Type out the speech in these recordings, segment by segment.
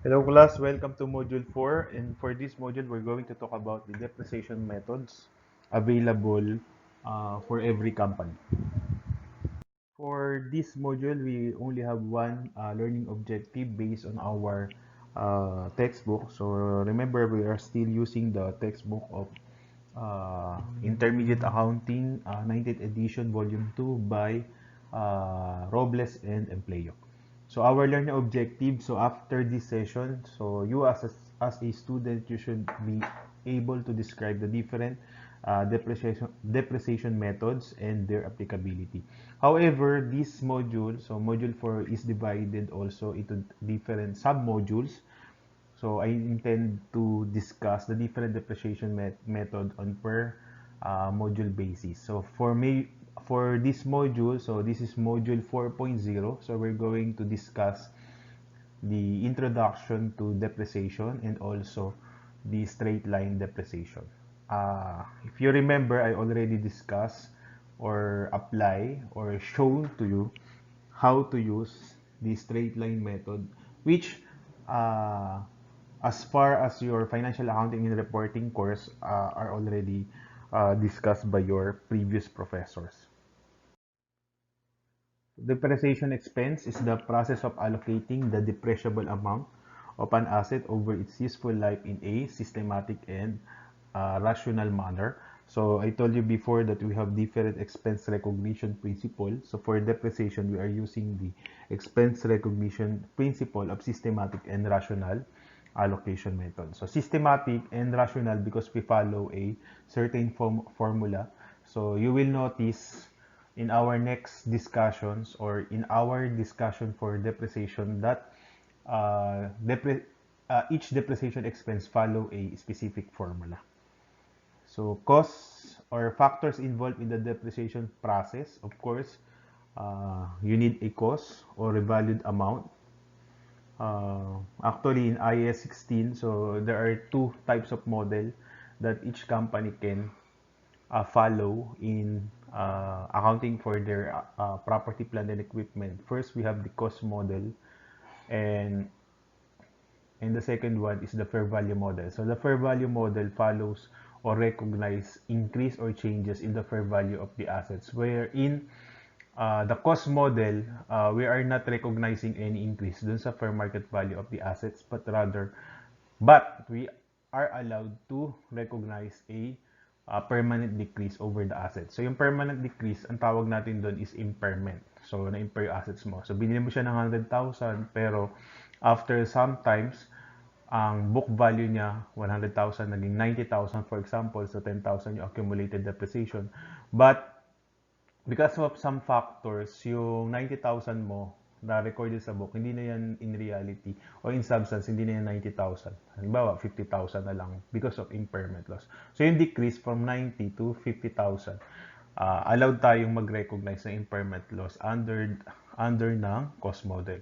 Hello class, welcome to Module 4, and for this module we're going to talk about the depreciation methods available for every company. For this module, we only have one learning objective based on our textbook. So remember, we are still using the textbook of Intermediate Accounting 19th edition volume 2 by Robles and Empleo. So our learning objective, so after this session, so you as a student, you should be able to describe the different depreciation methods and their applicability. However, this module, so module 4 is divided also into different sub-modules. So I intend to discuss the different depreciation method on per module basis. So for this module, so this is module 4.0. So we're going to discuss the introduction to depreciation and also the straight line depreciation. If you remember, I already discussed or apply or shown to you how to use the straight line method, which uh, as far as your financial accounting and reporting course are already discussed by your previous professors. Depreciation expense is the process of allocating the depreciable amount of an asset over its useful life in a systematic and rational manner. So I told you before that we have different expense recognition principle. So for depreciation, we are using the expense recognition principle of systematic and rational allocation method. So systematic and rational because we follow a certain formula. So you will notice in our next discussions or in our discussion for depreciation that each depreciation expense follow a specific formula. So costs or factors involved in the depreciation process, of course, you need a cost or revalued amount. Actually, in IAS 16, so there are two types of model that each company can follow in accounting for their property, plant, and equipment. First, we have the cost model, and the second one is the fair value model. So the fair value model follows or recognize increase or changes in the fair value of the assets, wherein the cost model, we are not recognizing any increase dun sa fair market value of the assets, but we are allowed to recognize a permanent decrease over the assets. So yung permanent decrease, ang tawag natin doon is impairment. So na-impair yung assets mo. So binili mo siya ng 100,000 pero after sometimes ang book value niya 100,000 naging 90,000 for example, so 10,000 yung accumulated depreciation. But because of some factors, yung 90,000 mo na recorded sa book, hindi na yan in reality o in substance, hindi na yan 90,000. Halimbawa, 50,000 na lang because of impairment loss. So yung decrease from 90 to 50,000, allowed tayong mag-recognize ng impairment loss under ng cost model.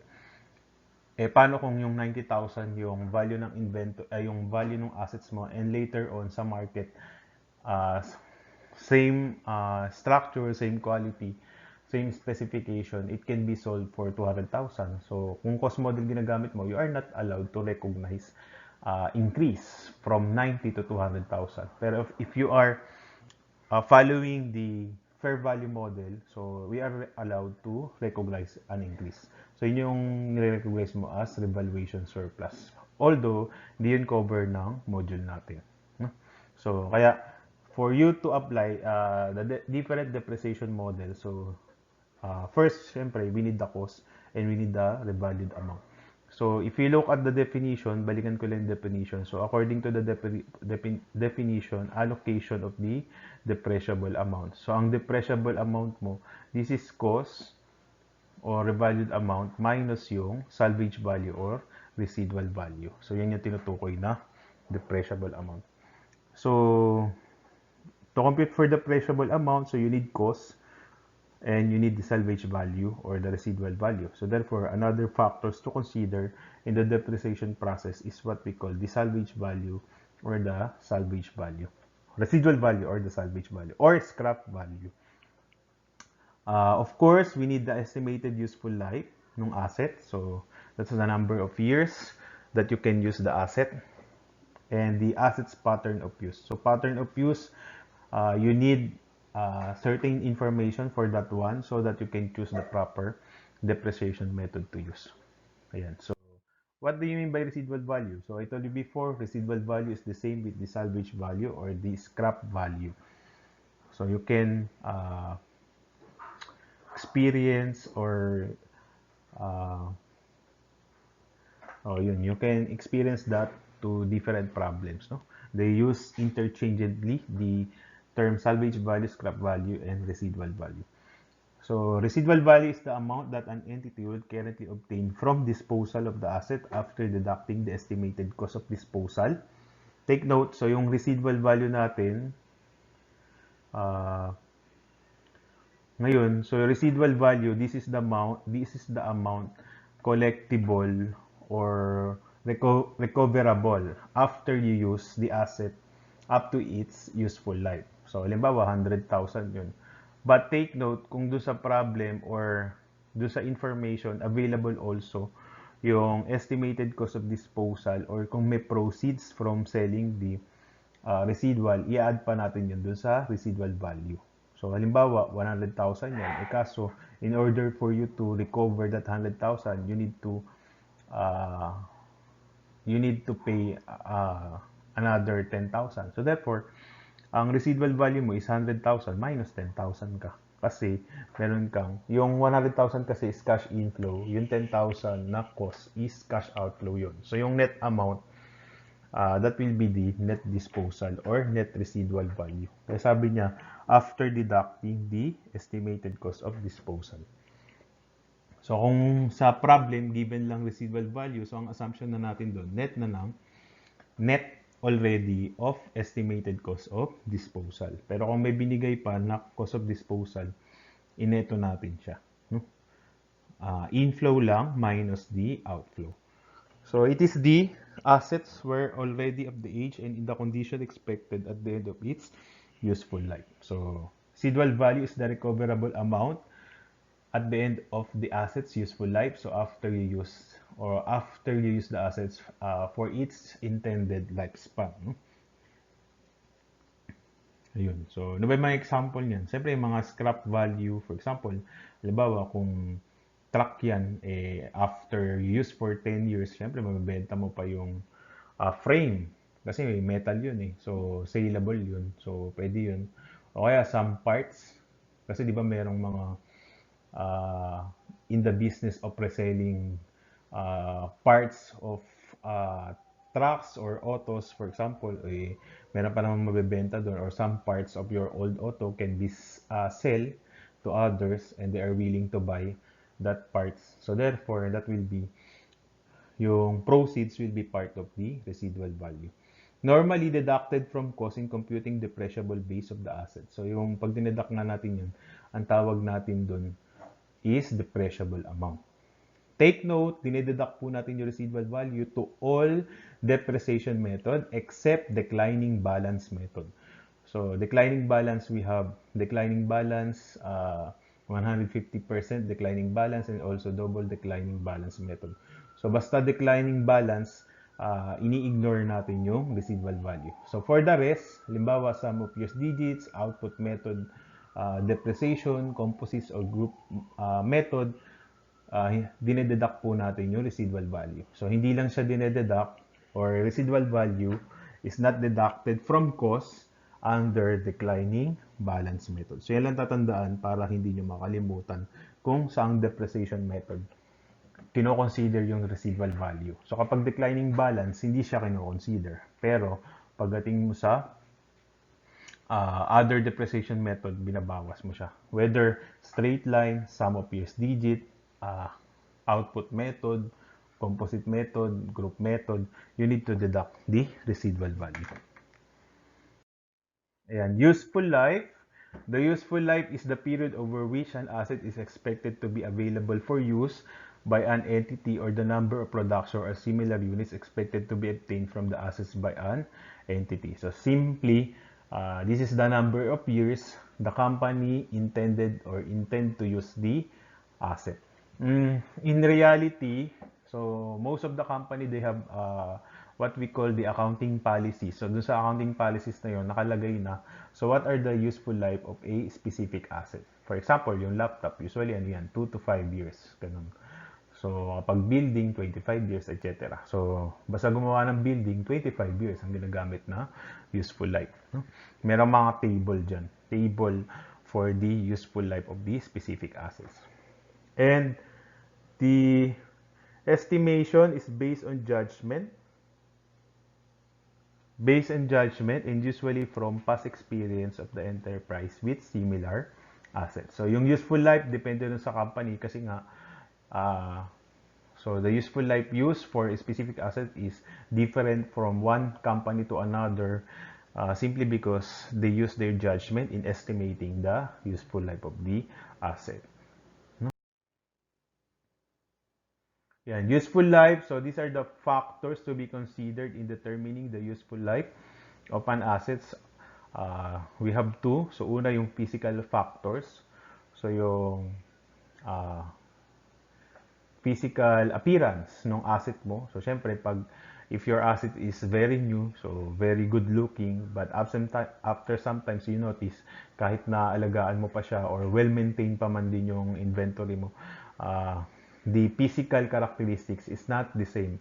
Paano kung yung 90,000 yung value ng yung value ng assets mo and later on sa market, same structure, same quality, same specification, it can be sold for 200,000. So, kung cost model ginagamit mo, you are not allowed to recognize increase from 90 to 200,000. Pero if you are following the fair value model, so we are allowed to recognize an increase. So, yun yung nire-recognize mo as revaluation surplus. Although, hindi yun cover ng module natin. So, kaya, for you to apply the different depreciation model, so first, syempre, we need the cost and we need the revalued amount. So, if you look at the definition, balikan ko lang yung definition. So, according to the definition, allocation of the depreciable amount. So, ang depreciable amount mo, this is cost or revalued amount minus yung salvage value or residual value. So, yan yung tinutukoy na depreciable amount. So, to compute for the depreciable amount, so you need cost and you need the salvage value or the residual value. So therefore, another factors to consider in the depreciation process is what we call the salvage value or the salvage value. Residual value or the salvage value or scrap value. Of course, we need the estimated useful life ng asset. So that's the number of years that you can use the asset, and the asset's pattern of use. So pattern of use, you need certain information for that one so that you can choose the proper depreciation method to use. Ayan. So what do you mean by residual value? So I told you before, residual value is the same with the salvage value or the scrap value. So you can experience or uh, you can experience that to different problems, no? They use interchangeably the term salvage value, scrap value, and residual value. So residual value is the amount that an entity will currently obtain from disposal of the asset after deducting the estimated cost of disposal. Take note, so yung residual value natin, uh, ngayon, so residual value, this is the amount collectible or recoverable after you use the asset up to its useful life. So, halimbawa, 100,000 yun. But take note, kung doon sa problem or doon sa information, available also yung estimated cost of disposal or kung may proceeds from selling the residual, i-add pa natin yun dun sa residual value. So, halimbawa, 100,000 yan. Eh, kaso, in order for you to recover that 100,000, uh, you need to pay another 10,000. So, therefore, ang residual value mo is 100,000 minus 10,000 ka. Kasi, meron kang, yung 100,000 kasi is cash inflow, yung 10,000 na cost is cash outflow yun. So, yung net amount, that will be the net disposal or net residual value. Kaya sabi niya, after deducting the estimated cost of disposal. So, kung sa problem, given lang residual value, so ang assumption na natin doon, net na lang, net already of estimated cost of disposal. Pero kung may binigay pa na cost of disposal, ineto natin siya. No? Inflow lang minus the outflow. So it is the assets were already of the age and in the condition expected at the end of its useful life. So residual value is the recoverable amount at the end of the asset's useful life. So after you use the assets for its intended lifespan. No? Ayun. So, ano ba yung mga example niyan? Siyempre, yung mga scrap value, for example, halimbawa, kung truck yan, after you use for 10 years, siyempre, mabibenta mo pa yung frame. Kasi may metal yun eh. So, saleable yun. So, pwede yun. O kaya, some parts. Kasi, di ba, merong mga uh, in the business of reselling parts of trucks or autos, for example, meron pa namang mabebenta doon or some parts of your old auto can be sell to others and they are willing to buy that parts. So therefore, that will be yung proceeds will be part of the residual value. Normally deducted from cost in computing depreciable base of the asset. So yung pag dineduct na natin yun, ang tawag natin doon is depreciable amount. Take note, dinededuct po natin yung residual value to all depreciation method except declining balance method. So, declining balance, we have declining balance, 150% declining balance, and also double declining balance method. So, basta declining balance, ini-ignore natin yung residual value. So, for the rest, halimbawa, sum of years digits, output method, depreciation, composites or group method, dinededuct po natin yung residual value. So, hindi lang siya dinededuct or residual value is not deducted from cost under declining balance method. So, yan lang tatandaan para hindi nyo makalimutan kung saang depreciation method kino-consider yung residual value. So, kapag declining balance, hindi siya kino-consider. Pero, pagdating mo sa other depreciation method, binabawas mo siya. Whether straight line, sum of years digit, output method, composite method, group method, you need to deduct the residual value. Ayan, useful life. The useful life is the period over which an asset is expected to be available for use by an entity or the number of production or similar units expected to be obtained from the assets by an entity. So simply, this is the number of years the company intend to use the asset. In reality, So most of the company, they have what we call the accounting policies. So dun sa accounting policies na yon, nakalagay na, so what are the useful life of a specific asset. For example, yung laptop, usually ano yan, 2 to 5 years. Ganun. So, kapag building, 25 years, etc. So, basta gumawa ng building, 25 years ang ginagamit na useful life. No? Merong mga table dyan. Table for the useful life of the specific assets. And the estimation is based on judgment. Based on judgment and usually from past experience of the enterprise with similar assets. So, yung useful life, depende dun sa company kasi nga, so the useful life used for a specific asset is different from one company to another simply because they use their judgment in estimating the useful life of the asset. Yan, useful life. So these are the factors to be considered in determining the useful life of an assets. We have two. So una yung physical factors. So yung physical appearance ng asset mo. So, syempre, if your asset is very new, so very good looking, but after sometimes you notice, kahit na alagaan mo pa siya or well-maintained pa man din yung inventory mo, the physical characteristics is not the same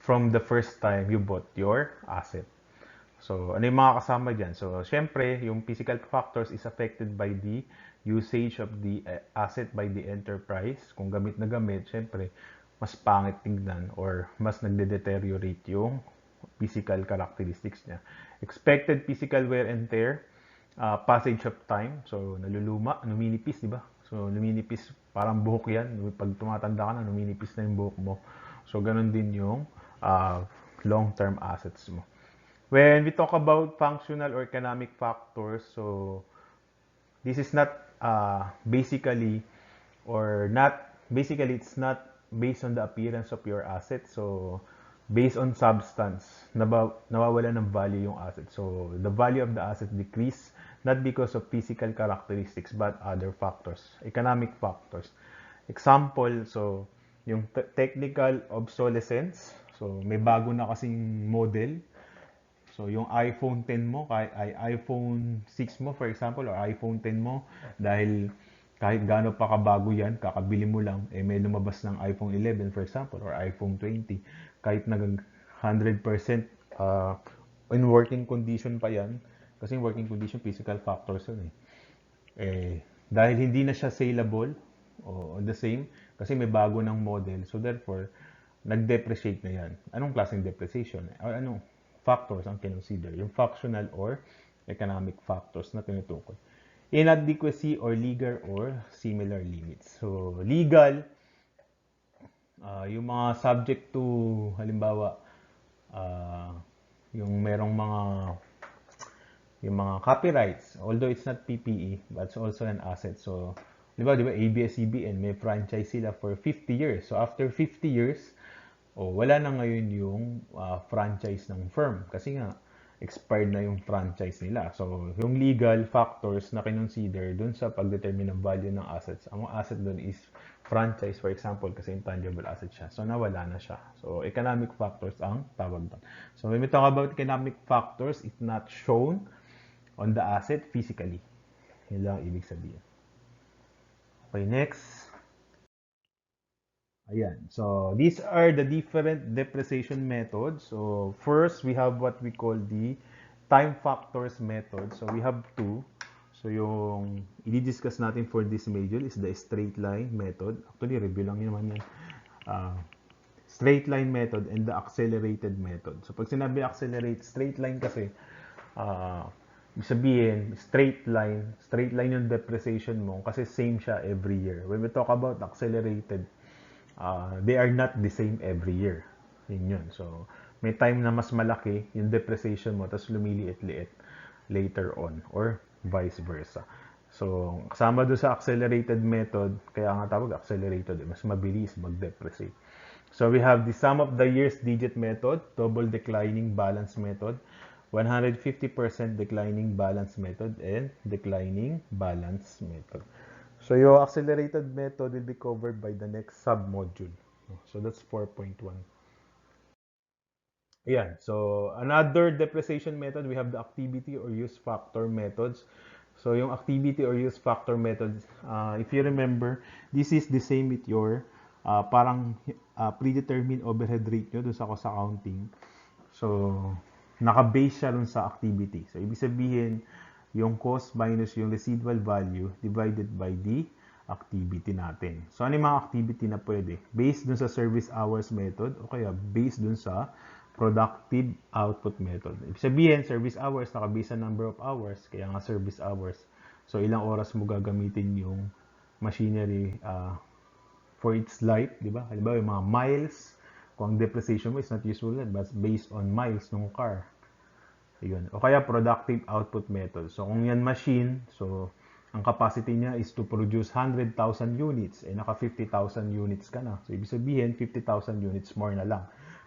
from the first time you bought your asset. So, ano yung mga kasama dyan? So, syempre, yung physical factors is affected by the usage of the asset by the enterprise. Kung gamit na gamit, syempre, mas pangit tingnan or mas nagde-deteriorate yung physical characteristics niya. Expected physical wear and tear, passage of time. So, naluluma, numinipis, di ba? So, numinipis, parang buhok yan. Pag tumatanda ka na, numinipis na yung buhok mo. So, ganun din yung long-term assets mo. When we talk about functional or economic factors, so this is not basically it's not based on the appearance of your asset. So based on substance, nawawala ng value yung asset. So the value of the asset decrease not because of physical characteristics but other factors, economic factors. Example, so yung technical obsolescence. So may bago na kasing model. So, yung iPhone 10 mo, kahit iPhone 6 mo, for example, or iPhone 10 mo, dahil kahit gaano pa kabago yan, kakabili mo lang, may lumabas ng iPhone 11, for example, or iPhone 20, kahit nag 100% in working condition pa yan, kasi working condition, physical factors yun dahil hindi na siya saleable, o the same, kasi may bago ng model, so therefore, nag-depreciate na yan. Anong klaseng depreciation? Or anong factors ang kinonsider? Yung functional or economic factors na tinutukoy. Inadequacy or legal or similar limits. So, legal, yung mga subject to, halimbawa, yung merong yung mga copyrights, although it's not PPE, but it's also an asset. So, di ba ABS-CBN, may franchise sila for 50 years. So, after 50 years, wala na ngayon yung franchise ng firm kasi nga expired na yung franchise nila. So, yung legal factors na kinonsider dun sa pagdetermine ng value ng assets, ang asset dun is franchise, for example, kasi intangible asset siya. So, nawala na siya. So, economic factors ang tawag doon. So, when we talk about economic factors, it's not shown on the asset physically. Yun lang ibig sabihin. Okay, next. Ayan. So, these are the different depreciation methods. So, first, we have what we call the time factors method. So, we have two. So, yung i-discuss natin for this module is the straight line method. Actually, review lang yun naman yan. Straight line method and the accelerated method. So, pag sinabi straight line kasi, sabihin, straight line yung depreciation mo kasi same siya every year. When we talk about accelerated, they are not the same every year. Yun. So, may time na mas malaki yung depreciation mo, tapos lumiliit-liit later on, or vice versa. So, kasama doon sa accelerated method, kaya nga tawag accelerated, mas mabilis mag-depreciate. So, we have the sum of the years digit method, double declining balance method, 150% declining balance method, and declining balance method. So, your accelerated method will be covered by the next sub-module. So that's 4.1. Ayan. So, another depreciation method, we have the activity or use factor methods. So, yung activity or use factor methods, if you remember, this is the same with your parang predetermined overhead rate nyo dun sa cost accounting. So, naka-base siya dun sa activity. So, ibig sabihin, yung cost minus yung residual value divided by the activity natin. So, ano yung mga activity na pwede? Based dun sa service hours method o kaya based dun sa productive output method. Ibig sabihin, service hours, naka-base sa number of hours, kaya nga service hours. So, ilang oras mo gagamitin yung machinery for its life, di ba? Halimbawa, yung mga miles, kung ang depreciation mo is not useful but based on miles ng car. Ayun. O kaya productive output method. So, kung yan machine, so, ang capacity niya is to produce 100,000 units, eh naka 50,000 units ka na. So, ibig sabihin, 50,000 units more na lang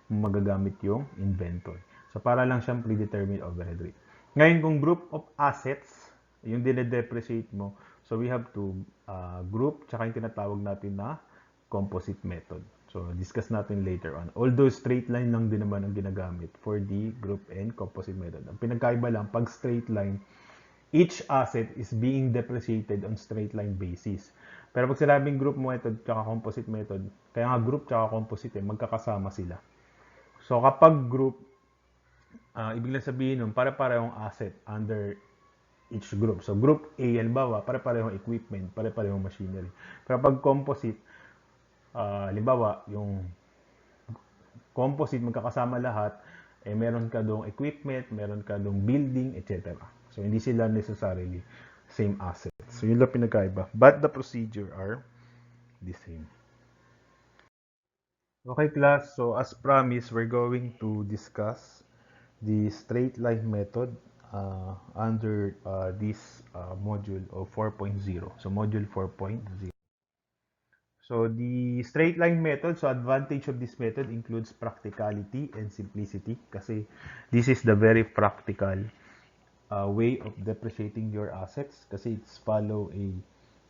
magagamit yung inventory. So, para lang siyang predetermined overhead rate. Ngayon, kung group of assets, yung dine-depreciate mo, so we have to group, tsaka yung tinatawag natin na composite method. So, discuss natin later on. Although straight line lang din naman ang ginagamit for the group and composite method. Ang pinagkaiba lang, pag straight line, each asset is being depreciated on straight line basis. Pero pag sinabing group method tsaka composite method, kaya nga group tsaka composite magkakasama sila. So, kapag group, ibig lang sabihin nun, pare-parehong asset under each group. So, group A, halimbawa, pare-parehong equipment, pare-parehong machinery. Pero pag composite, halimbawa, yung composite, magkakasama lahat, eh, meron ka doong equipment, meron ka doong building, etc. So, hindi sila necessarily same assets. So, yun lang pinagkaiba. But the procedure are the same. Okay, class. So, as promised, we're going to discuss the straight line method under this module of 4.0. So, module 4.0. So, the straight line method, so advantage of this method includes practicality and simplicity kasi this is the very practical way of depreciating your assets kasi it's follow a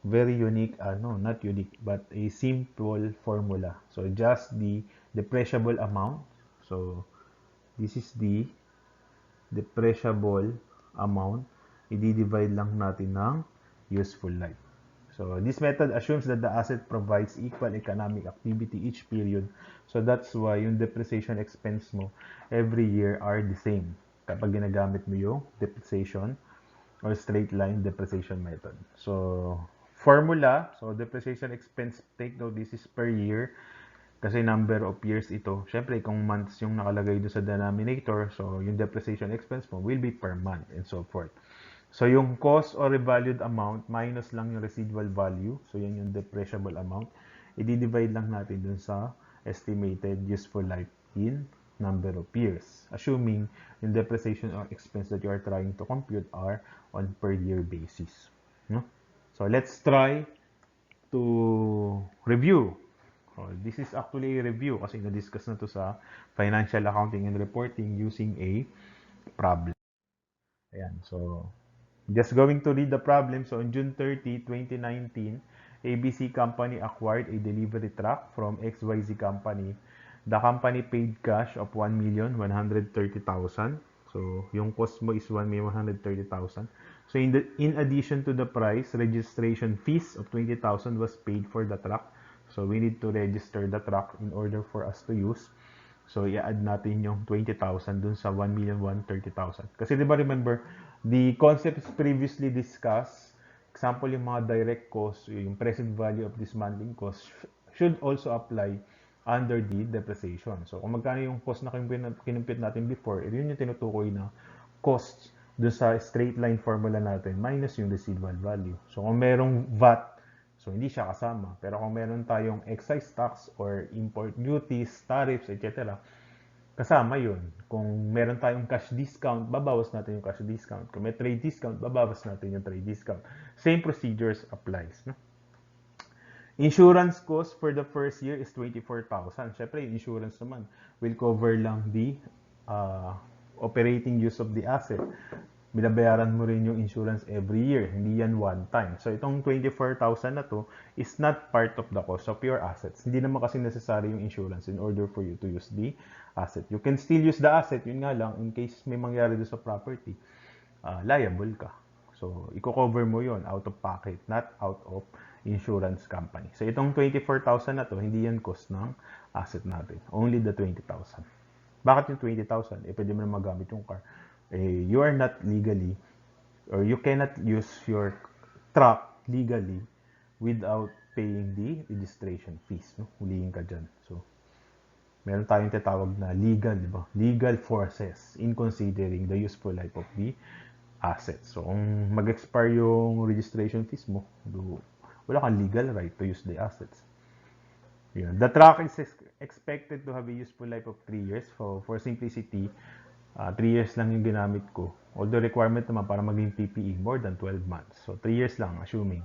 very unique, no, not unique, but a simple formula. So, just the depreciable amount. So, this is the depreciable amount. I-divide lang natin ng useful life. So, this method assumes that the asset provides equal economic activity each period. So, that's why yung depreciation expense mo every year are the same kapag ginagamit mo yung depreciation or straight line depreciation method. So, formula, so depreciation expense, take note, this is per year kasi number of years ito. Siyempre, kung months yung nakalagay doon sa denominator, so yung depreciation expense mo will be per month and so forth. So, yung cost or revalued amount, minus lang yung residual value. So, yan yung depreciable amount. I-divide lang natin dun sa estimated useful life in number of years. Assuming yung depreciation or expense that you are trying to compute are on per year basis. No? So, let's try to review. This is actually a review kasi na-discuss na to sa financial accounting and reporting using a problem. Ayan, so just going to read the problem. So on June 30, 2019, ABC Company acquired a delivery truck from XYZ Company. The company paid cash of 1,130,000. So yung cost mo is 1,130,000. So in addition to the price, registration fees of 20,000 was paid for the truck. So we need to register the truck in order for us to use. So, i-add natin yung 20,000 dun sa 1,130,000. Kasi di ba remember, the concepts previously discussed, example yung mga direct costs, yung present value of dismantling costs, should also apply under the depreciation. So, kung magkano yung cost na kinumpit natin before, yun yung tinutukoy na costs dun sa straight line formula natin minus yung residual value. So, kung merong VAT, so, hindi siya kasama. Pero kung meron tayong excise tax or import duties, tariffs, etc., kasama yun. Kung meron tayong cash discount, babawas natin yung cash discount. Kung may trade discount, babawas natin yung trade discount. Same procedures applies. No? Insurance cost for the first year is 24,000. Siyempre, yung insurance naman will cover lang the operating use of the asset. binabayaran mo rin yung insurance every year. Hindi yan one time. So, itong 24,000 na to is not part of the cost of your assets. Hindi naman kasi necessary yung insurance in order for you to use the asset. You can still use the asset, yun nga lang, in case may mangyari doon sa property, liable ka. So, i-cover mo yon out of pocket, not out of insurance company. So, itong 24,000 na to, hindi yan cost ng asset natin. Only the 20,000. Bakit yung 20,000? Pwede mo na magamit yung car. You are not legally, or you cannot use your truck legally without paying the registration fees. No? Huliin ka dyan. So, meron tayong tatawag na legal, di ba? Legal forces in considering the useful life of the asset. So, kung mag-expire yung registration fees mo, wala kang legal right to use the assets. Yun. The truck is expected to have a useful life of 3 years. So, for simplicity, 3 years lang yung ginamit ko. Although requirement naman para maging PPE, more than 12 months. So, 3 years lang, assuming.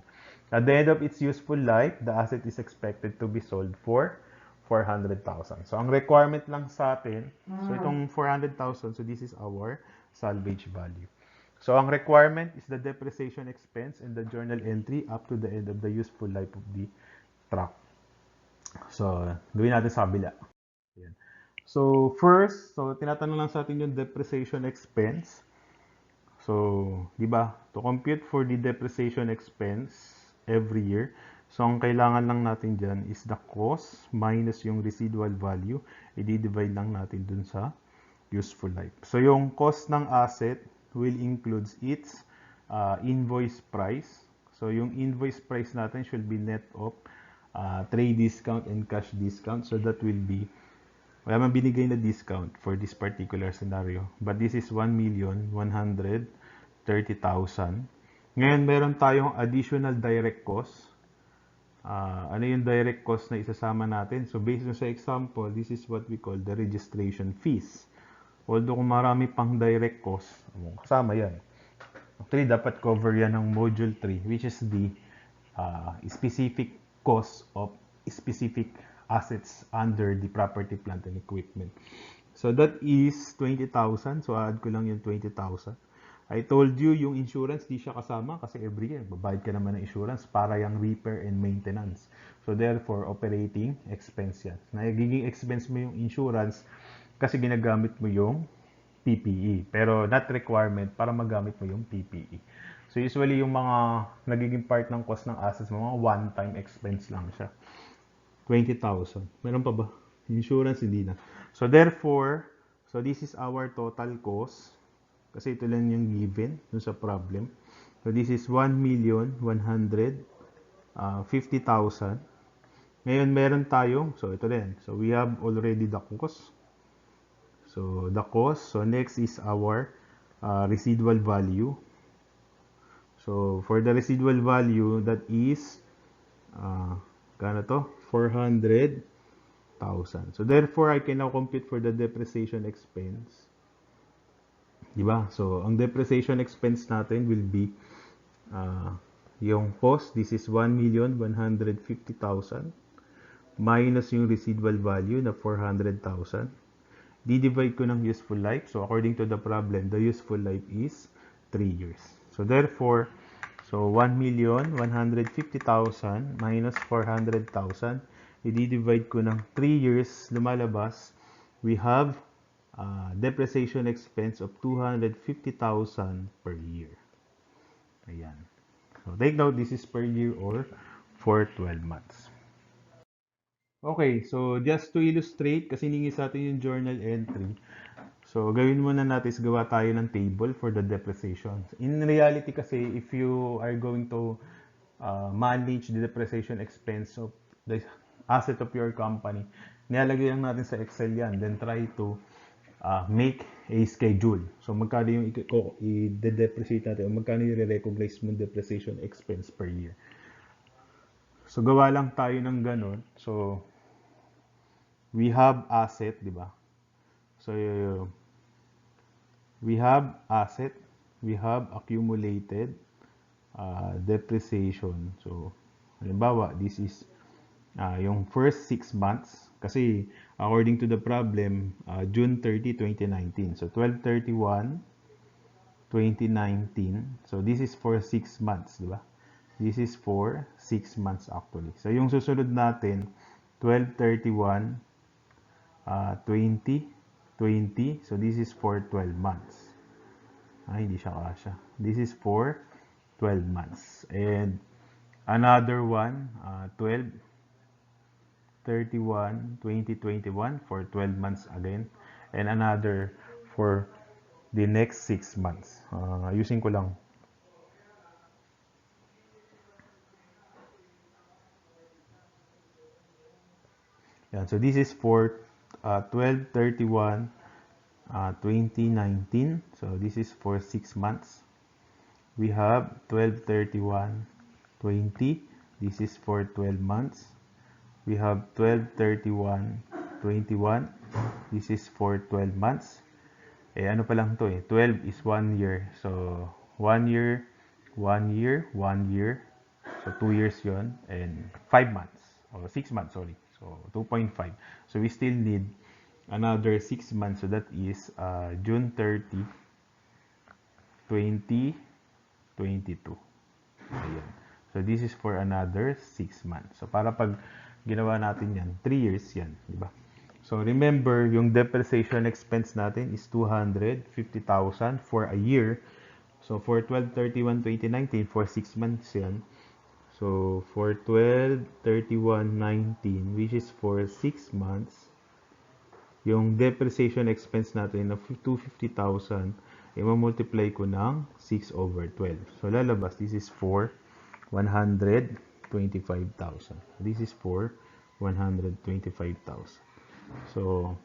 At the end of its useful life, the asset is expected to be sold for 400,000. So, ang requirement lang sa atin, so itong 400,000, so this is our salvage value. So, ang requirement is the depreciation expense and the journal entry up to the end of the useful life of the truck. So, gawin natin sa kabila. Ayan. So, first, so tinatanong lang sa atin yung depreciation expense. So, di ba? To compute for the depreciation expense every year, so ang kailangan lang natin dyan is the cost minus yung residual value. I-divide lang natin dun sa useful life. So, yung cost ng asset will include its invoice price. So, yung invoice price natin should be net of trade discount and cash discount. So, that will be, wala man binigay na discount for this particular scenario. But this is 1,130,000. Ngayon, meron tayong additional direct cost. Ano yung direct cost na isasama natin? So, based on sa example, this is what we call the registration fees. Although kung marami pang direct cost, kasama yan. Actually, dapat cover yan ng module 3, which is the specific cost of specific assets under the property, plant, and equipment. So, that is 20,000. So, add ko lang yung 20,000. I told you, yung insurance, di siya kasama kasi every year, babayad ka naman ng insurance para yung repair and maintenance. So, therefore, operating expense yan. Nagiging expense mo yung insurance kasi ginagamit mo yung PPE. Pero not requirement para magamit mo yung PPE. So, usually, yung mga nagiging part ng cost ng assets mo, mga one-time expense lang siya. 20,000. Meron pa ba? Insurance, hindi na. So, therefore, so this is our total cost. Kasi ito lang yung given dun sa problem. So, this is 1,150,000. Ngayon, meron tayong, so ito rin. So, we have already the cost. So, the cost. So, next is our residual value. So, for the residual value, that is, kano to? 400,000. So, therefore, I can now compute for the depreciation expense. Diba? So, ang depreciation expense natin will be yung cost. This is 1,150,000 minus yung residual value na 400,000. Di-divide ko ng useful life. So, according to the problem, the useful life is 3 years. So, therefore, so 1,150,000 minus 400,000. I-divide ko ng 3 years, lumalabas, we have depreciation expense of 250,000 per year. Ayan. So, take note, this is per year or for 12 months. Okay, so just to illustrate, kasi hiningi sa atin yung journal entry. So, gawin muna natin is gawa tayo ng table for the depreciation. In reality kasi, if you are going to manage the depreciation expense of the asset of your company, nilalagay lang natin sa Excel yan. Then try to make a schedule. So, magkano yung i-depreciate natin o magkano yung i-recognize mo depreciation expense per year. So, gawa lang tayo ng ganun. So, we have asset, di ba? So, we have asset, we have accumulated depreciation. So, halimbawa, this is yung first 6 months. Kasi, according to the problem, June 30, 2019. So, 12/31, 2019. So, this is for 6 months, di ba? This is for 6 months actually. So, yung susunod natin, 12/31, 2020. So, this is for 12 months. Hindi siya kasya. This is for 12 months. And another one, 12/31, 2021 for 12 months again. And another for the next 6 months. Ayusin ko lang. Yan. So, this is for 12/31, 2019. So, this is for 6 months. We have 12/31/20. This is for 12 months. We have 12/31/21. This is for 12 months. Ano pa lang to 12 is 1 year. So, 1 year, 1 year, 1 year. So, 2 years yon and 5 months. Or 6 months, sorry. So, 2.5. So, we still need another 6 months. So, that is June 30, 2022. Ayan. So, this is for another 6 months. So, para pag ginawa natin yan, 3 years yan. Diba? So, remember, yung depreciation expense natin is 250,000 for a year. So, for 12/31/2019, for 6 months yan. So, for 12/31/19, which is for 6 months, yung depreciation expense natin na 250,000, i-multiply ko ng 6/12. So, lalabas, this is for 125,000. This is for 125,000. So,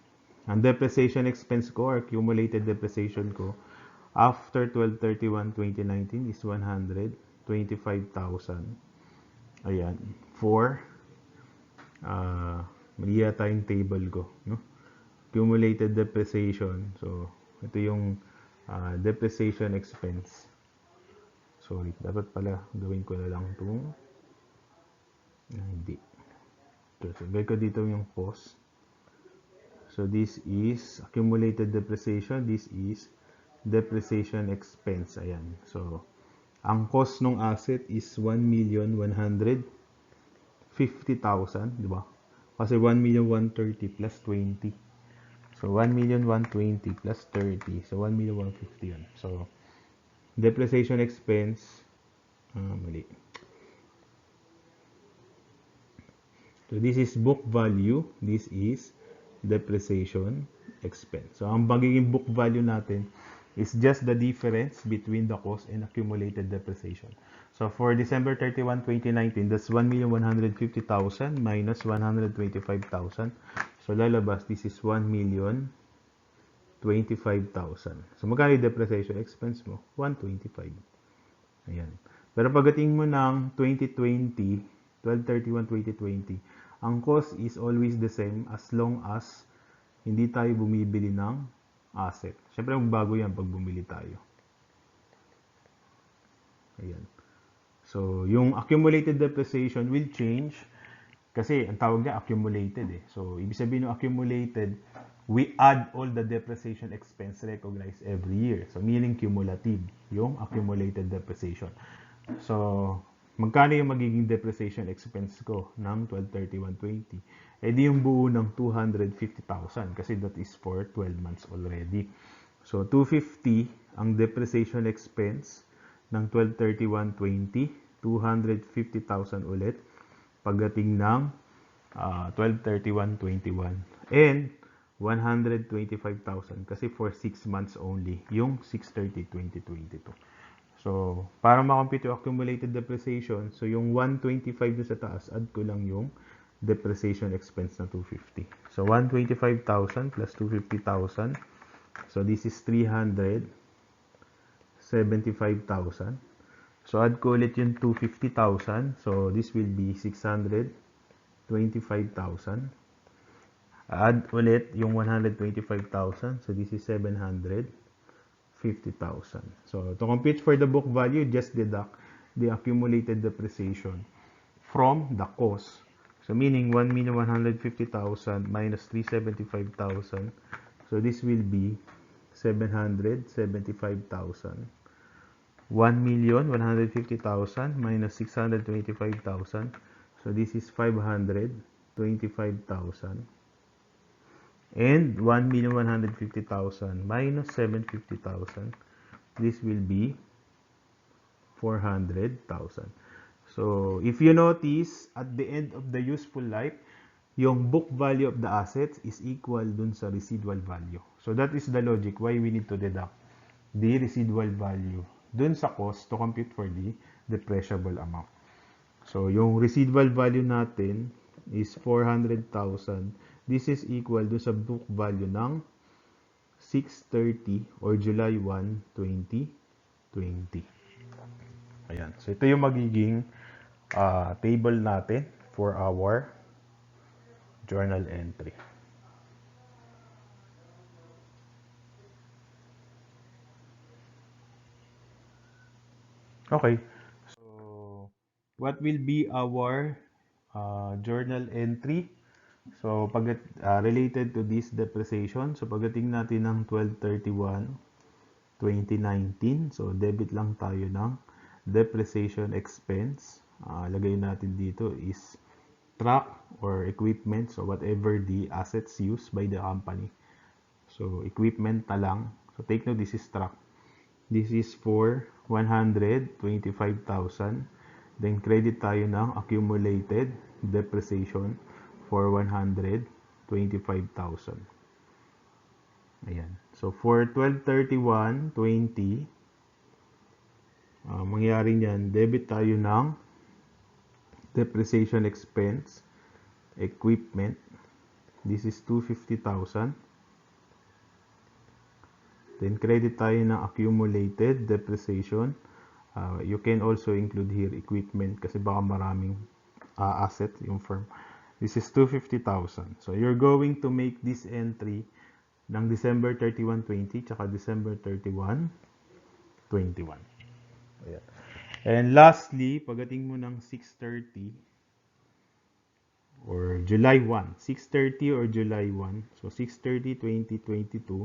ang depreciation expense ko, or accumulated depreciation ko, after 12/31/2019 is 125,000. Ayan. For, mali yata yung table ko, no? Accumulated depreciation. So, ito yung depreciation expense. Sorry, dapat pala gawin ko na lang itong hindi. So, gawin ko dito yung cost. So, this is accumulated depreciation. This is depreciation expense. Ayan. So, ang cost ng asset is 1,150,000, di ba? Kasi 1,130,000 plus 20. So, 1,120,000 plus 30. So, 1,150,000 yun. So, depreciation expense, mali. So, this is book value. This is depreciation expense. So, ang magiging book value natin is just the difference between the cost and accumulated depreciation. So, for December 31, 2019, that's 1,150,000 minus 125,000. So, lalabas, this is 1,025,000. So, magkano yung depreciation expense mo? 125. Ayan. Pero pagdating mo ng 2020, 12/31/2020, ang cost is always the same as long as hindi tayo bumibili ng asset. Siyempre, magbago yan pag bumili tayo. Ayan. So, yung accumulated depreciation will change kasi ang tawag niya accumulated So, ibig sabihin ng accumulated, we add all the depreciation expense recognized every year. So, meaning cumulative yung accumulated depreciation. So, magkano yung magiging depreciation expense ko ng 12/31/20? Di yung buo ng 250,000 kasi that is for 12 months already. So, 250 ang depreciation expense ng 12/31/20, 250,000 ulit pagdating ng 12/31/21, and 125,000 kasi for 6 months only yung 6/30/2022. So, para makompute yung accumulated depreciation, so yung 125 doon sa taas, add ko lang yung depreciation expense na 250. So, 125,000 plus 250,000. So, this is 375,000. So, add ko ulit yung 250,000. So, this will be 625,000. Add ulit yung 125,000. So, this is 750,000. So, to compute for the book value, just deduct the accumulated depreciation from the cost. So, meaning 1,150,000 minus 375,000. So, this will be 775,000. 1,150,000 minus 625,000. So this is 525,000. And 1,150,000 minus 750,000. This will be 400,000. So, if you notice, at the end of the useful life, yung book value of the assets is equal dun sa residual value. So, that is the logic why we need to deduct the residual value dun sa cost to compute for the depreciable amount. So, yung residual value natin is 400,000. This is equal dun sa book value ng 6/30 or July 1, 2020. Ayan. So, ito yung magiging table natin for our journal entry. Okay. So, what will be our journal entry? So, related to this depreciation, so pagdating natin ng 12/31/2019, so debit lang tayo ng depreciation expense. Lagay natin dito is truck or equipment, so whatever the assets used by the company. So, equipment na lang. So, take note, this is truck. This is for 125,000. Then, credit tayo ng accumulated depreciation for 125,000. Ayan. So, for 12/31/20, mangyari niyan, debit tayo ng depreciation expense, equipment. This is 250,000. Then, credit tayo ng accumulated depreciation. You can also include here equipment kasi baka maraming asset yung firm. This is 250,000. So, you're going to make this entry ng December 31/20 tsaka December 31/21. Ayan. And lastly, pagdating mo ng 6/30 or July 1, 6/30 or July 1, so 6/30/2022,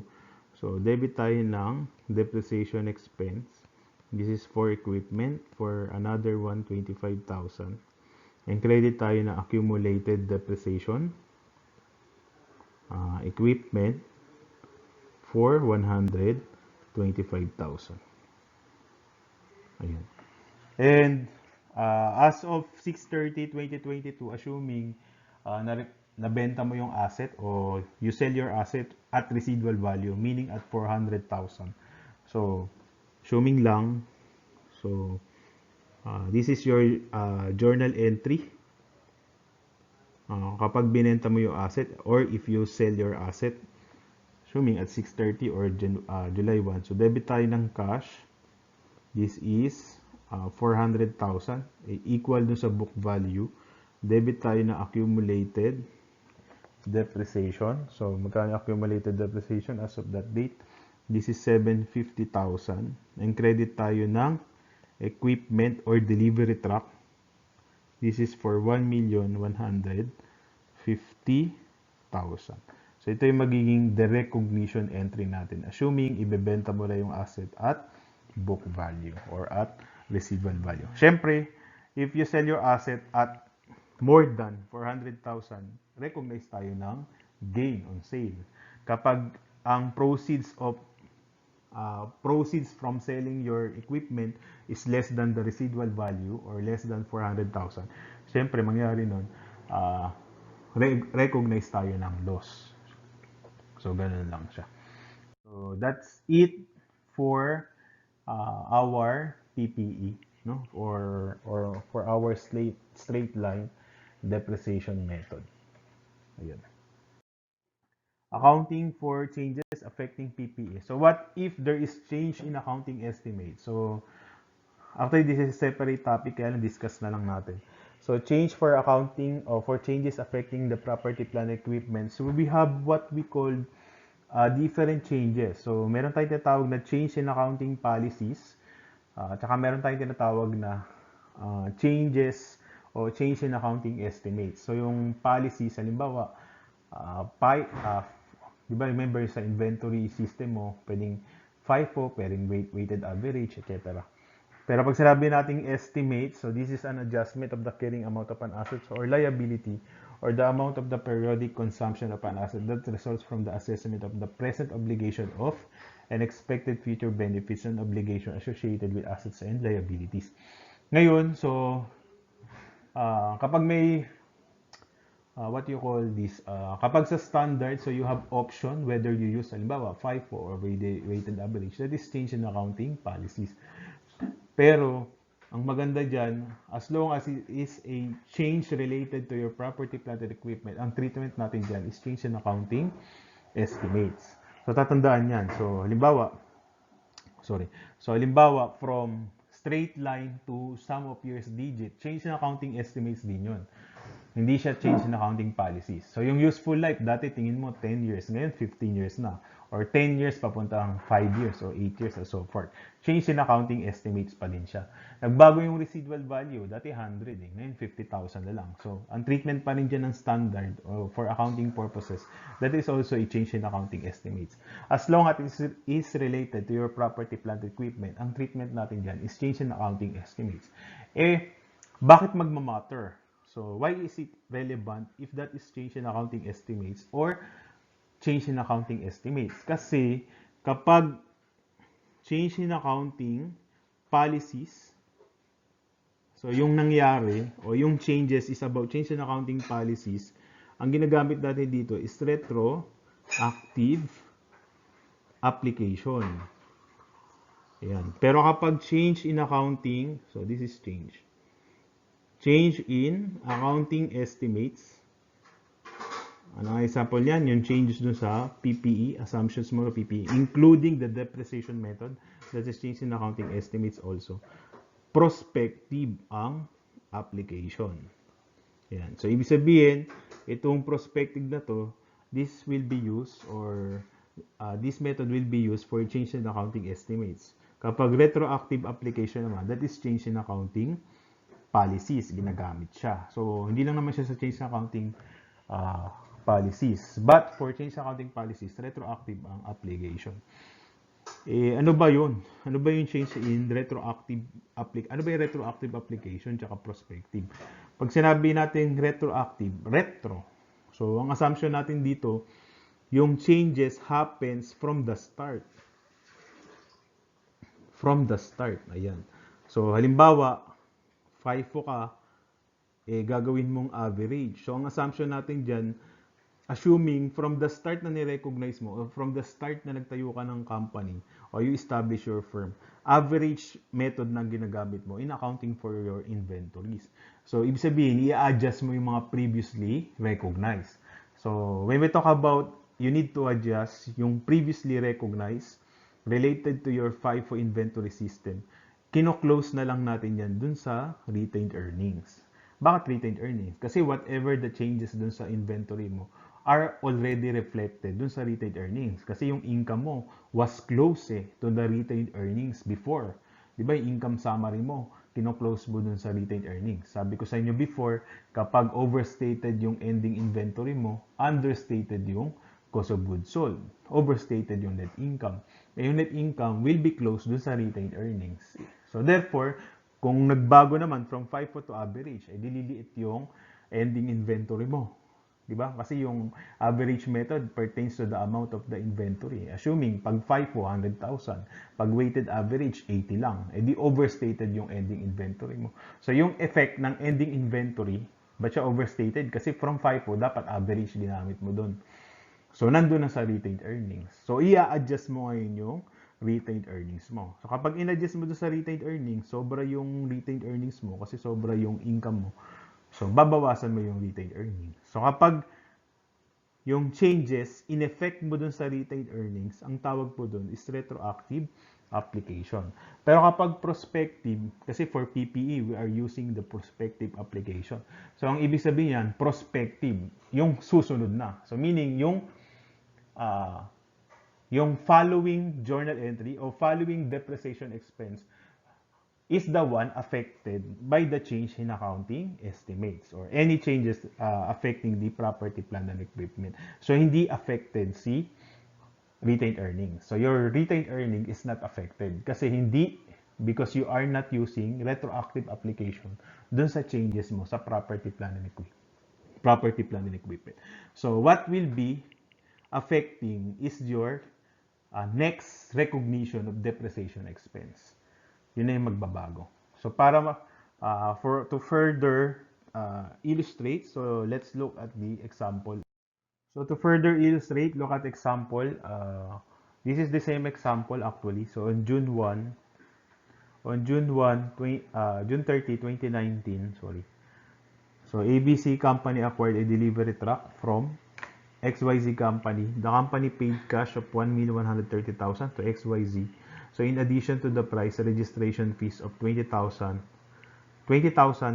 so debit tayo ng depreciation expense. This is for equipment for another 125,000. And credit tayo na accumulated depreciation, equipment for 125,000. Ayan. And as of 6/30/2022, assuming nabenta mo yung asset o you sell your asset at residual value, meaning at 400,000. So, assuming lang, so this is your journal entry. Kapag binenta mo yung asset or if you sell your asset, assuming at 6/30 or July 1, so debit tayo ng cash. This is 400,000, equal dun sa book value. Debit tayo na accumulated depreciation. So, magkano accumulated depreciation as of that date? This is 750,000. And credit tayo ng equipment or delivery truck. This is for 1,150,000. So, ito yung magiging the recognition entry natin. Assuming, ibebenta mo na yung asset at book value or at residual value. Siyempre, if you sell your asset at more than 400,000, recognize tayo ng gain on sale. Kapag ang proceeds from selling your equipment is less than the residual value or less than 400,000, siyempre mangyari nun, recognize tayo ng loss. So, ganun lang siya. So, that's it for our PPE, no? Or for our straight line depreciation method. Ayan. Accounting for changes affecting PPE. So, what if there is change in accounting estimate? So, actually, this is a separate topic, kaya discuss na lang natin. So, change for accounting or for changes affecting the property, plant, equipment. So, we have what we call different changes. So, meron tayong tinatawag na change in accounting policies. Tsaka meron tayong tinatawag na changes o change in accounting estimates. So, yung policies, halimbawa, di ba remember sa inventory system mo, pwedeng FIFO, pwedeng weighted average, etc. Pero pag sinabi nating estimate, so this is an adjustment of the carrying amount of an asset or liability or the amount of the periodic consumption of an asset that results from the assessment of the present obligation of and expected future benefits and obligation associated with assets and liabilities. Ngayon, so kapag may what you call this, kapag sa standard, so you have option whether you use, halimbawa, FIFO or weighted average, that is change in accounting policies. Pero, ang maganda dyan, as long as it is a change related to your property, plant, and equipment, ang treatment natin dyan is change in accounting estimates. So, tatandaan yan. So, halimbawa, from straight line to sum of years digit, change in accounting estimates din yun. Hindi siya change in accounting policies. So, yung useful life, dati tingin mo 10 years, ngayon 15 years na. Or 10 years papuntang 5 years or 8 years or so forth. Change in accounting estimates pa din siya. Nagbago yung residual value, dati 100 ngayon 50,000 na lang. So, ang treatment pa rin dyan ng standard for accounting purposes, that is also a change in accounting estimates. As long as it is related to your property, plant, equipment, ang treatment natin dyan is change in accounting estimates. Bakit magmamatter? So, why is it relevant if that is change in accounting estimates or change in accounting estimates? Kasi, kapag change in accounting policies, so yung nangyari o yung changes is about change in accounting policies, ang ginagamit natin dito is retroactive application. Ayan. Pero kapag change in accounting, so this is change in accounting estimates. Ano ang example yan? Yung changes dun sa PPE, assumptions mo sa PPE, including the depreciation method. That is change in accounting estimates also. Prospective ang application. Yan. So, ibig sabihin, itong prospective na to, this will be used or this method will be used for change in accounting estimates. Kapag retroactive application naman, that is change in accounting policies, ginagamit siya. So, hindi lang naman siya sa change in accounting policies. But for change in accounting policies, retroactive ang application. Ano ba yun? Ano ba yung change in retroactive ano ba yung retroactive application tsaka prospective? Pag sinabi natin retroactive, retro. So, ang assumption natin dito, yung changes happens from the start. From the start. Ayan. So, halimbawa, FIFO ka, gagawin mong average. So, ang assumption natin dyan, assuming from the start na ni-recognize mo, or from the start na nagtayo ka ng company, or you establish your firm, average method na ginagamit mo in accounting for your inventories. So, ibig sabihin, i-adjust mo yung mga previously recognized. So, when we talk about, you need to adjust yung previously recognized related to your FIFO inventory system. Kino-close na lang natin yan dun sa retained earnings. Bakit retained earnings? Kasi whatever the changes dun sa inventory mo are already reflected dun sa retained earnings. Kasi yung income mo was close to the retained earnings before. Diba yung income summary mo, kino-close mo dun sa retained earnings. Sabi ko sa inyo before, kapag overstated yung ending inventory mo, understated yung cost of goods sold. Overstated yung net income. Yung net income will be close dun sa retained earnings. So therefore, kung nagbago naman from FIFO to average, dililiit yung ending inventory mo. Diba? Kasi yung average method pertains to the amount of the inventory. Assuming, pag FIFO, 100,000. Pag weighted average, 80 lang. Di overstated yung ending inventory mo. So yung effect ng ending inventory, ba't siya overstated? Kasi from FIFO, dapat average ginamit mo dun. So, nandun na sa retained earnings. So, i-adjust mo ngayon yung retained earnings mo. So, kapag in-adjust mo doon sa retained earnings, sobra yung retained earnings mo kasi sobra yung income mo. So, babawasan mo yung retained earnings. So, kapag yung changes, in-effect mo doon sa retained earnings, ang tawag po doon is retroactive application. Pero kapag prospective, kasi for PPE, we are using the prospective application. So, ang ibig sabihin yan, prospective, yung susunod na. So, meaning, yung following journal entry o following depreciation expense is the one affected by the change in accounting estimates or any changes affecting the property, plant, and equipment. So, hindi affected si retained earnings. So, your retained earning is not affected kasi hindi because you are not using retroactive application dun sa changes mo sa property, plant, and equipment. So what will be affecting is your next recognition of depreciation expense. Yun na yung magbabago. So para to further illustrate, so let's look at the example. So to further illustrate, look at example. This is the same example actually. So on June 30, 2019, sorry. So ABC company acquired a delivery truck from XYZ company. The company paid cash of 1,130,000 to XYZ. So in addition to the price, registration fees of 20,000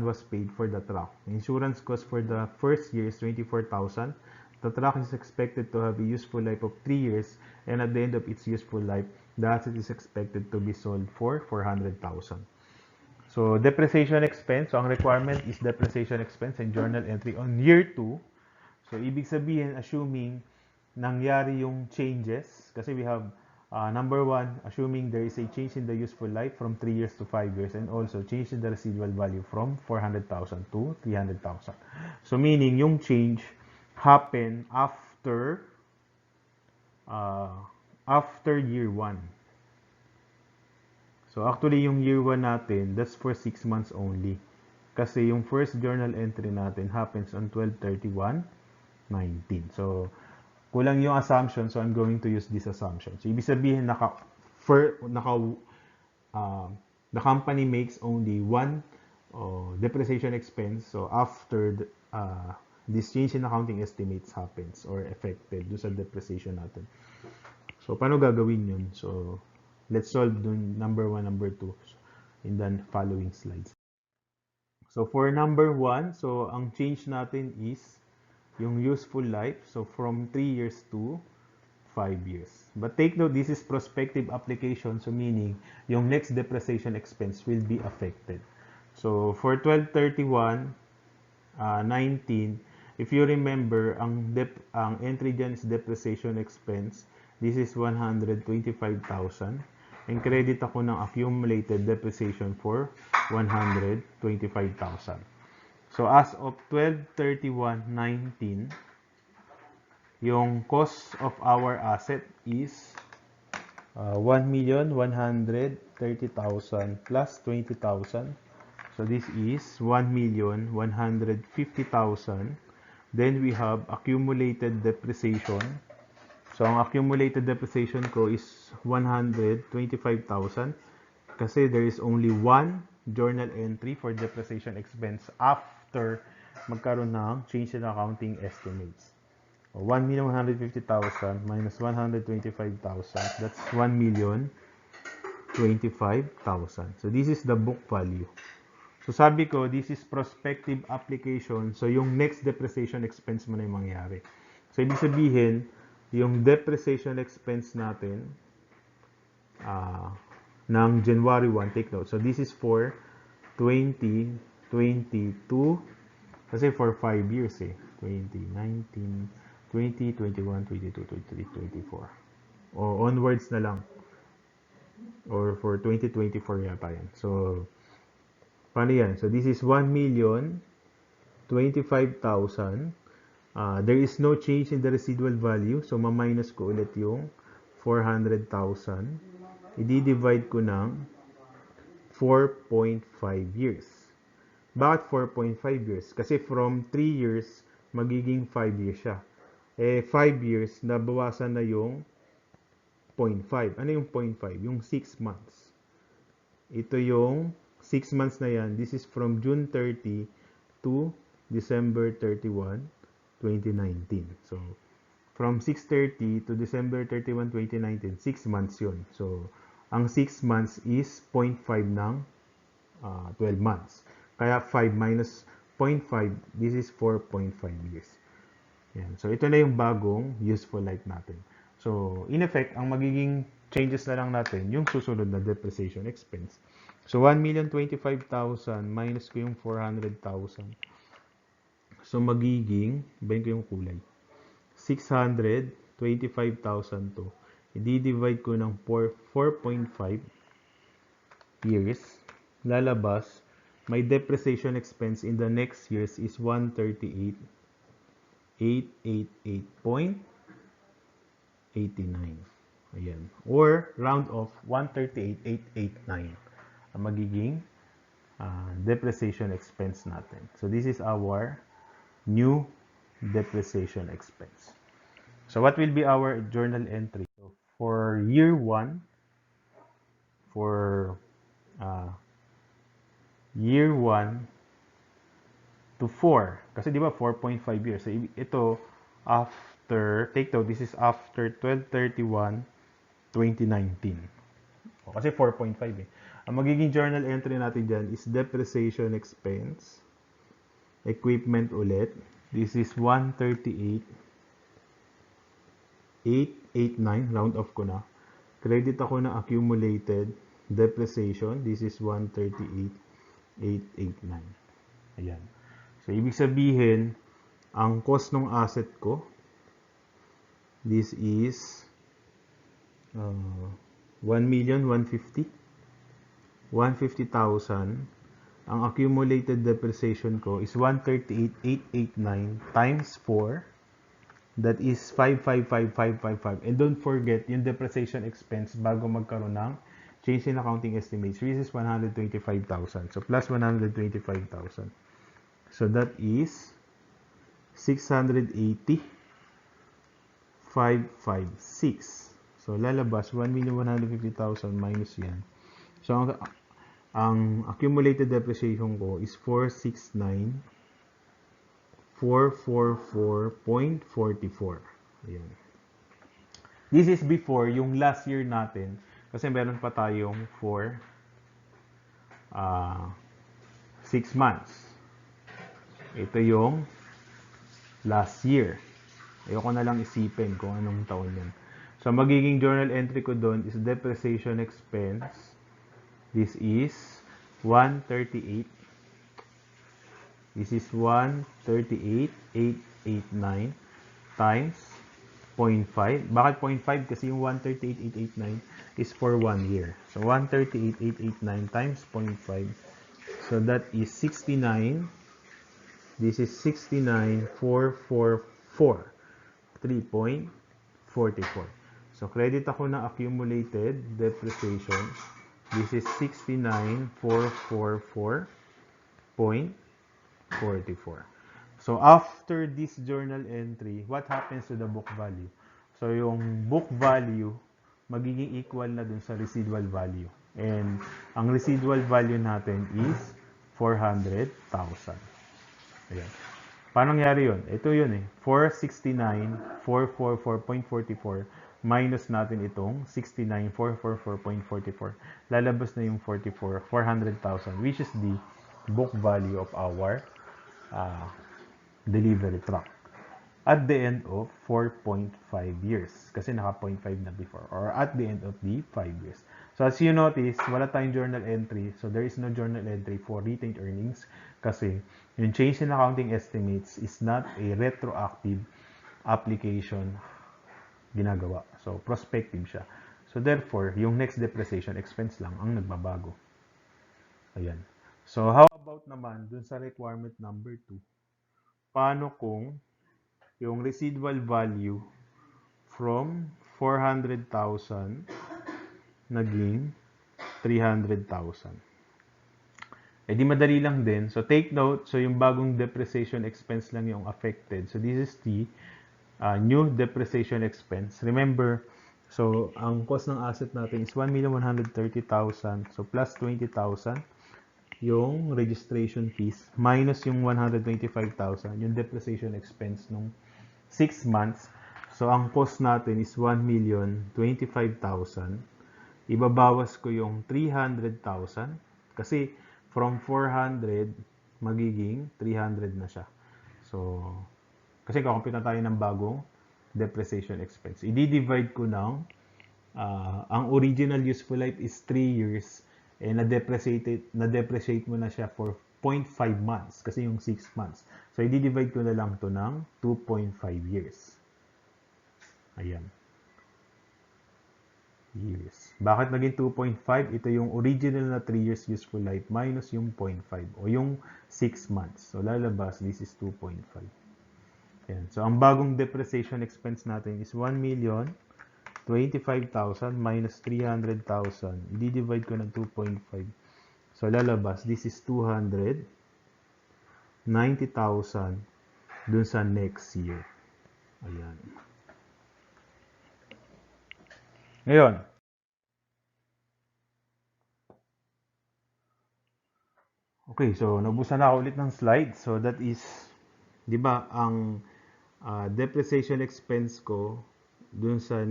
was paid for the truck. Insurance cost for the first year is 24,000. The truck is expected to have a useful life of 3 years, and at the end of its useful life, the asset is expected to be sold for 400,000. So depreciation expense, so ang requirement is depreciation expense and journal entry on year 2. So ibig sabihin, assuming nangyari yung changes, kasi we have number 1, assuming there is a change in the useful life from 3 years to 5 years, and also change in the residual value from 400,000 to 300,000. So meaning yung change happen after year 1. So actually yung year 1 natin, that's for 6 months only. Kasi yung first journal entry natin happens on 12/31/19. So kulang yung assumption, so I'm going to use this assumption. So ibig sabihin the company makes only one depreciation expense. So after this change in accounting estimates happens or affected do sa depreciation natin. So paano gagawin yun? So let's solve dun number 1, number 2 in the following slides. So for number 1, so ang change natin is yung useful life. So from 3 years to 5 years. But take note, this is prospective application. So meaning, yung next depreciation expense will be affected. So for 12/31/19, if you remember, ang entry dyan is depreciation expense. This is 125,000. And credit ako ng accumulated depreciation for 125,000. So as of 12/31/19, yung cost of our asset is 1,130,000 plus 20,000. So this is 1,150,000. Then we have accumulated depreciation. So ang accumulated depreciation ko is 125,000 kasi there is only one journal entry for depreciation expense after magkaroon ng change in accounting estimates. 1,150,000 minus 125,000, that's 1,025,000. So this is the book value. So sabi ko, this is prospective application. So yung next depreciation expense mo na yung mangyari. So ibig sabihin, yung depreciation expense natin ng January 1, take note. So this is for 2022 kasi for 5 years 2019, 20, 21, 22, 23, 24. O onwards na lang. Or for 2024 yata yan. So paano yan? So this is 1,025,000. There is no change in the residual value. So, ma-minus ko ulit yung 400,000. I-divide ko ng 4.5 years. Bakit 4.5 years? Kasi from 3 years, magiging 5 years siya. 5 years, nabawasan na yung 0.5. Ano yung 0.5? Yung 6 months. Ito yung 6 months na yan. This is from June 30 to December 31, 2019. So, from 6/30 to December 31, 2019, 6 months yun. So, ang 6 months is 0.5 ng 12 months. Kaya 5 minus 0.5, this is 4.5 years. Yan. So, ito na yung bagong useful life natin. So, in effect, ang magiging changes na lang natin, yung susunod na depreciation expense. So, 1,025,000 minus ko yung 400,000. So, magiging, bayin ko yung kulay, 625,000 to. I-divide ko ng 4.5. years, lalabas, my depreciation expense in the next years is 138,888.89. Ayan. Or round off, 138,889 ang magiging depreciation expense natin. So this is our new depreciation expense. So what will be our journal entry? So for year 1, for uh, year 1 to 4, kasi di ba 4.5 years. So ito, after, take note, this is after 12/31/2019. Kasi 4.5 eh. Ang magiging journal entry natin dyan is depreciation expense, equipment ulit. This is 138,889, round off ko na. Credit ako na accumulated depreciation. This is 138,889. Ayan. So, ibig sabihin, ang cost ng asset ko, this is 1,150,000. 150,000. Ang accumulated depreciation ko is 138,889 times 4. That is 555,555. And don't forget, yung depreciation expense bago magkaroon ng change in accounting estimates, which is 125,000. So, plus 125,000. So, that is 680,556. So, lalabas 1,150,000 minus yan. So, ang accumulated depreciation ko is 469,444.44. Ayan. This is before yung last year natin. Kasi meron pa tayong for 6 months. Ito yung last year. Ayoko na lang isipin kung anong taon yan. So, magiging journal entry ko doon is depreciation expense. This is 138. This is 138,889 times 0.5. Bakit 0.5? Kasi yung 138,889 is for 1 year. So, 138,889 times 0.5. So, that is 69. This is 69,444. 3.44. So, credit ako na accumulated depreciation. This is 69,444.44. So, after this journal entry, what happens to the book value? So, yung book value, magiging equal na dun sa residual value. And, ang residual value natin is 400,000. Ayan. Paano nangyari yun? Ito yun eh. 469,444.44 minus natin itong 69,444.44. Lalabas na yung 400,000, which is the book value of our delivery truck at the end of 4.5 years. Kasi naka 0.5 na before. Or at the end of the 5 years. So as you notice, wala tayong journal entry. So there is no journal entry for retained earnings. Kasi yung change in accounting estimates is not a retroactive application ginagawa. So prospective siya. So therefore, yung next depreciation expense lang ang nagbabago. Ayan. So how about naman dun sa requirement number 2? Paano kung yung residual value from 400,000 naging 300,000? Eh di madali lang din. So take note, so yung bagong depreciation expense lang yung affected. So this is the new depreciation expense. Remember, so ang cost ng asset natin is 1,130,000. So plus 20,000 yung registration fees minus yung 125,000, yung depreciation expense nung 6 months. So, ang cost natin is 1,025,000. Ibabawas ko yung 300,000 kasi from 400 magiging 300 na siya. So, kasi kakompute na tayo ng bagong depreciation expense. I-divide ko ng ang original useful life is 3 years. Na-depreciate mo na siya for 0.5 months kasi yung 6 months. So, i-divide ko na lang to ng 2.5 years. Ayan. years. Bakit naging 2.5? Ito yung original na 3 years useful life minus yung 0.5 o yung 6 months. So, lalabas, this is 2.5. Yan. So, ang bagong depreciation expense natin is 1,025,000 minus 300,000. I-divide ko ng 2.5. So, lalabas, this is 290,000 dun sa next year. Ayan. Ngayon, okay, so nabusan na ako ulit ng slide. So, that is, di ba, ang depreciation expense ko dun sa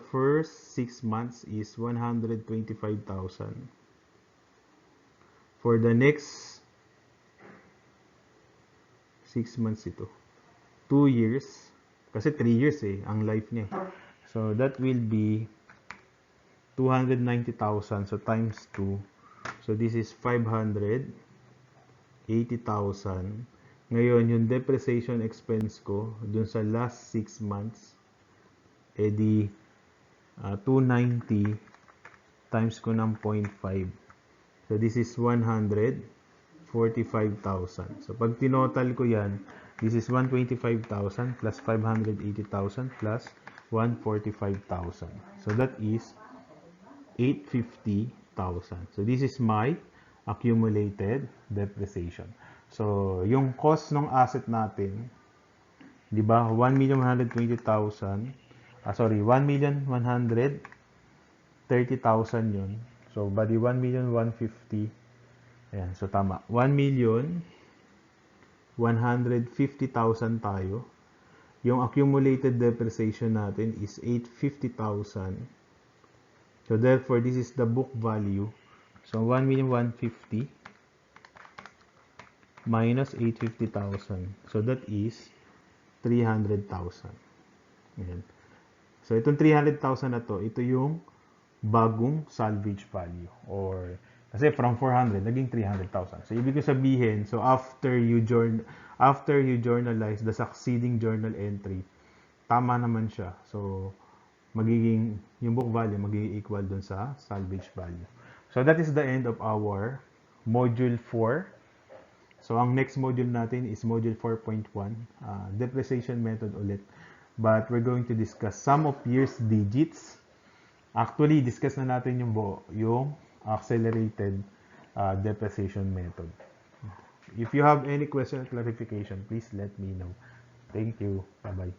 first 6 months is 125,000. For the next 6 months ito. 2 years. Kasi 3 years ang life niya. So, that will be 290,000. So, times 2. So, this is 580,000. Ngayon, yung depreciation expense ko, dun sa last 6 months, edi 290 times ko ng 0.5. So, this is 145,000. So, pag tinotal ko yan, this is 125,000 plus 580,000 plus 145,000. So, that is 850,000. So, this is my accumulated depreciation. So, yung cost ng asset natin, di ba, 1,120,000, sorry, 1,130,000 yun. So, bali 1,150,000. Ayan, so tama. 1,150,000 tayo. Yung accumulated depreciation natin is 850,000. So, therefore, this is the book value. So, 1,150,000 minus 850,000. So, that is 300,000. Ayan. So, itong 300,000 na to, ito yung bagong salvage value. Or, kasi from 400, naging 300,000. So, ibig sabihin, so after you journalize the succeeding journal entry, tama naman siya. So, magiging, yung book value, magiging equal dun sa salvage value. So, that is the end of our module 4. So, ang next module natin is module 4.1, depreciation method ulit. But we're going to discuss sum of years digits. Actually, discuss na natin yung accelerated depreciation method. If you have any question or clarification, please let me know. Thank you. Bye-bye.